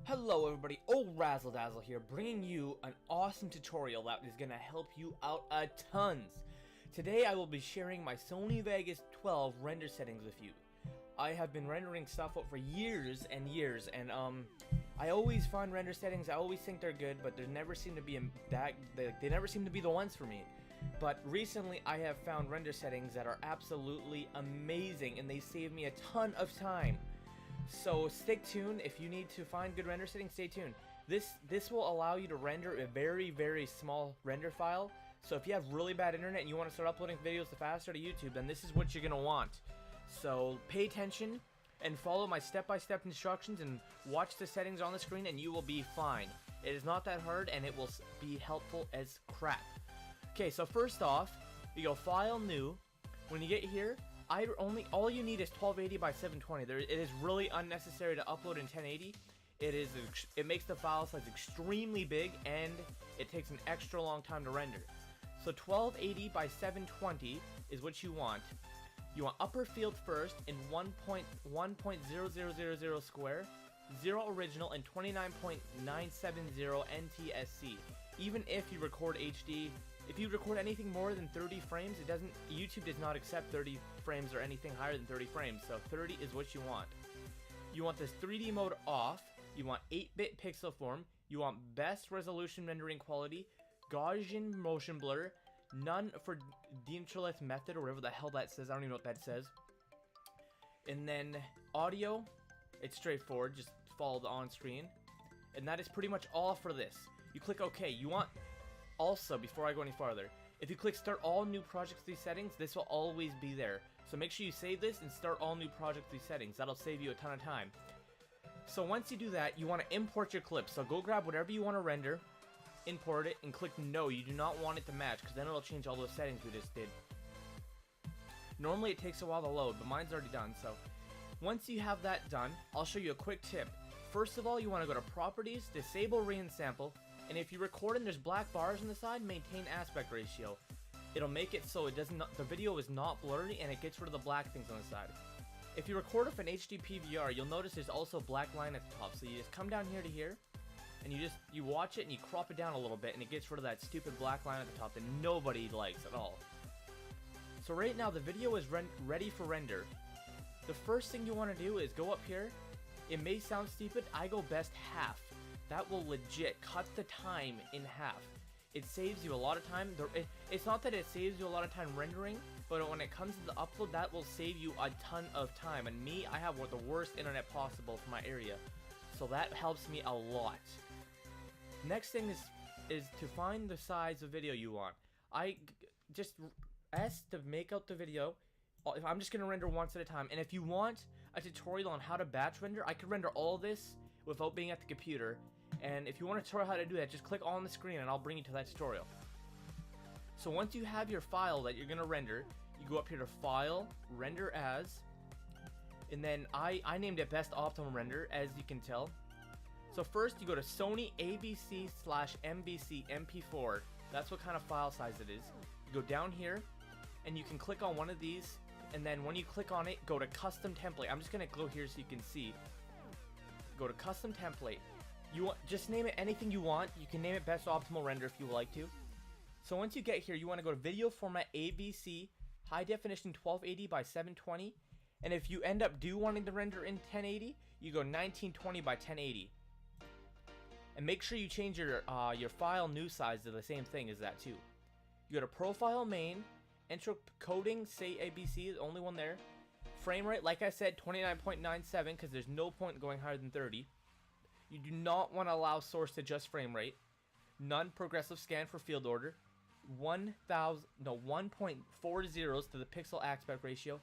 Hello everybody, old Razzle Dazzle here, bringing you an awesome tutorial that is going to help you out a tons. Today I will be sharing my Sony Vegas 12 render settings with you. I have been rendering stuff up for years and years, and I always find render settings, I always think they're good, but they never seem to be they never seem to be the ones for me. But recently I have found render settings that are absolutely amazing, and they save me a ton of time. So stick tuned. If you need to find good render settings, stay tuned. This will allow you to render a very small render file. So if you have really bad internet and you want to start uploading videos faster to YouTube, then this is what you're gonna want. So pay attention and follow my step-by-step instructions and watch the settings on the screen, and you will be fine. It is not that hard, and it will be helpful as crap. Okay, so first off, you go File, New. When you get here, all you need is 1280 by 720. It is really unnecessary to upload in 1080. It makes the file size extremely big, and it takes an extra long time to render. So 1280 by 720 is what you want. You want upper field first in 1.0000 square, 0 original, and 29.970 NTSC. Even if you record HD, if you record anything more than 30 frames, YouTube does not accept 30 frames or anything higher than 30 frames, so 30 is what you want. You want this 3D mode off, you want 8-bit pixel form, you want best resolution rendering quality, Gaussian motion blur, none for Dirichlet method, or whatever the hell that says, I don't even know what that says. And then audio, it's straightforward, just follow the on-screen. And that is pretty much all for this. You click OK. You want, also, before I go any farther, if you click start all new projects these settings, this will always be there. So make sure you save this and start all new projects these settings. That'll save you a ton of time. So once you do that, you want to import your clip. So go grab whatever you want to render, import it, and click no. You do not want it to match, because then it'll change all those settings we just did. Normally it takes a while to load, but mine's already done. So once you have that done, I'll show you a quick tip. First of all, you want to go to Properties, Disable Re-Ensample, and if you record and there's black bars on the side, maintain aspect ratio. It'll make it so the video is not blurry, and it gets rid of the black things on the side. If you record with an HD PVR, you'll notice there's also a black line at the top. So you just come down here to here, and you watch it and you crop it down a little bit, and it gets rid of that stupid black line at the top that nobody likes at all. So right now the video is ready for render. The first thing you want to do is go up here. It may sound stupid, I go best half. That will legit cut the time in half. It saves you a lot of time. It's not that it saves you a lot of time rendering, but when it comes to the upload, that will save you a ton of time. And me, I have the worst internet possible for my area, so that helps me a lot. Next thing is to find the size of video you want. I just ask to make out the video. I'm just going to render once at a time, and if you want a tutorial on how to batch render, I could render all this without being at the computer, and if you want a tutorial how to do that, just click on the screen and I'll bring you to that tutorial. So once you have your file that you're going to render, you go up here to File, Render As, and then I named it Best Optimal Render, as you can tell. So first you go to Sony ABC/MBC MP4, that's what kind of file size it is. You go down here, and you can click on one of these, and then when you click on it, go to Custom Template. I'm just going to go here so you can see. Go to Custom Template. Just name it anything you want. You can name it Best Optimal Render if you would like to. So once you get here, you want to go to Video Format ABC, High Definition 1280 by 720. And if you end up wanting to render in 1080, you go 1920 by 1080. And make sure you change your file new size to the same thing as that too. You go to Profile Main, Intro Coding, say ABC is the only one there. Frame rate, like I said, 29.97, because there's no point going higher than 30. You do not want to allow source to adjust frame rate. None progressive scan for field order. 1.40s to the pixel aspect ratio.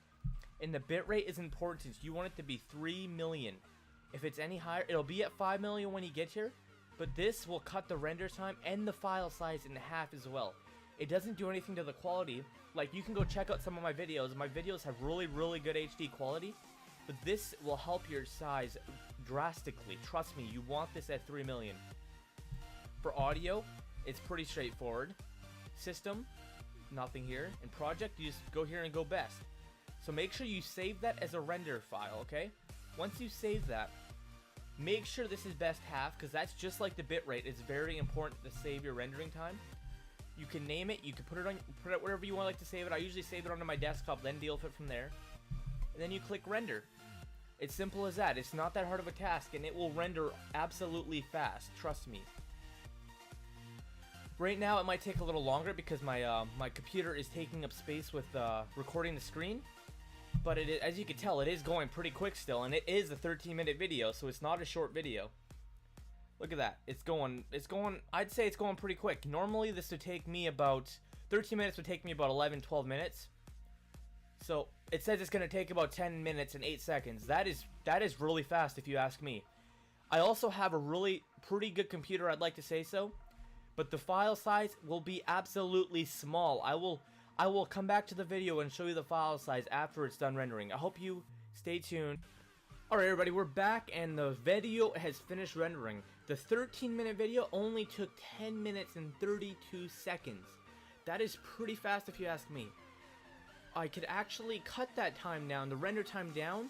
And the bitrate is important. You want it to be 3 million. If it's any higher, it'll be at 5 million when you get here. But this will cut the render time and the file size in half as well. It doesn't do anything to the quality. Like, you can go check out some of my videos. My videos have really good HD quality, but this will help your size drastically. Trust me, you want this at 3 million. For audio, it's pretty straightforward. System, nothing here. In project, you just go here and go best. So make sure you save that as a render file, okay? Once you save that, Make sure this is best half, because that's just like the bitrate. It's very important to save your rendering time. You can name it. You can put it wherever you want like to save it. I usually save it onto my desktop, then deal with it from there. And then you click render. It's simple as that. It's not that hard of a task, and it will render absolutely fast. Trust me. Right now, it might take a little longer because my my computer is taking up space with recording the screen. But it is, as you can tell, it is going pretty quick still, and it is a 13-minute video, so it's not a short video. Look at that. It's going, I'd say it's going pretty quick. Normally, this would take me about, 13 minutes would take me about 11, 12 minutes. So, it says it's going to take about 10 minutes and 8 seconds. That is really fast if you ask me. I also have a really pretty good computer, I'd like to say so. But the file size will be absolutely small. I will come back to the video and show you the file size after it's done rendering. I hope you stay tuned. Alright everybody, we're back and the video has finished rendering. The 13-minute video only took 10 minutes and 32 seconds. That is pretty fast if you ask me. I could actually cut that time down, the render time down,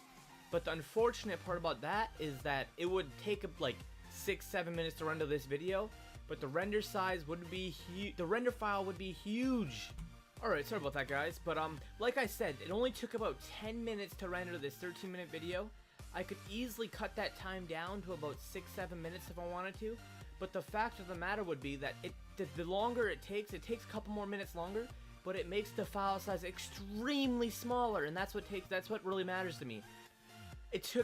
but the unfortunate part about that is that it would take like 6-7 minutes to render this video, but the render size would be huge. The render file would be huge. Alright, sorry about that guys, but like I said, it only took about 10 minutes to render this 13-minute video. I could easily cut that time down to about 6-7 minutes if I wanted to, but the fact of the matter would be that the longer it takes a couple more minutes longer, but it makes the file size extremely smaller, and that's what really matters to me. It's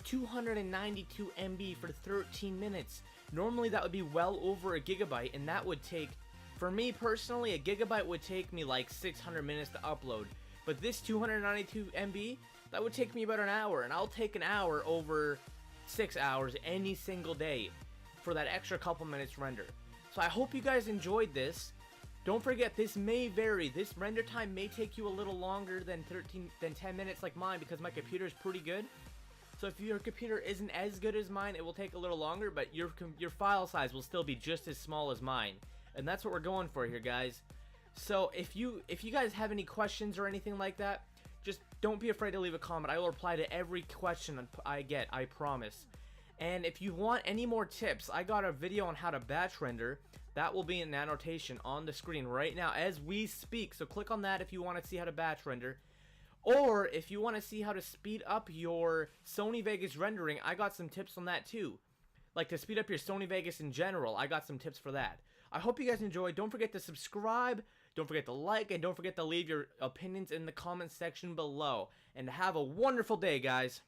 292 MB for 13 minutes. Normally that would be well over a gigabyte, and that would take, for me personally, a gigabyte would take me like 600 minutes to upload. But this 292 MB, that would take me about an hour, and I'll take an hour over 6 hours any single day for that extra couple minutes render. So I hope you guys enjoyed this. Don't forget, this may vary. This render time may take you a little longer than 10 minutes like mine because my computer is pretty good. So if your computer isn't as good as mine, it will take a little longer, but your file size will still be just as small as mine. And that's what we're going for here, guys. So if you guys have any questions or anything like that, just don't be afraid to leave a comment. I will reply to every question I get, I promise. And if you want any more tips, I got a video on how to batch render. That will be in the annotation on the screen right now as we speak. So click on that if you want to see how to batch render. Or if you want to see how to speed up your Sony Vegas rendering, I got some tips on that too. Like to speed up your Sony Vegas in general, I got some tips for that. I hope you guys enjoyed. Don't forget to subscribe, don't forget to like, and don't forget to leave your opinions in the comments section below. And have a wonderful day, guys.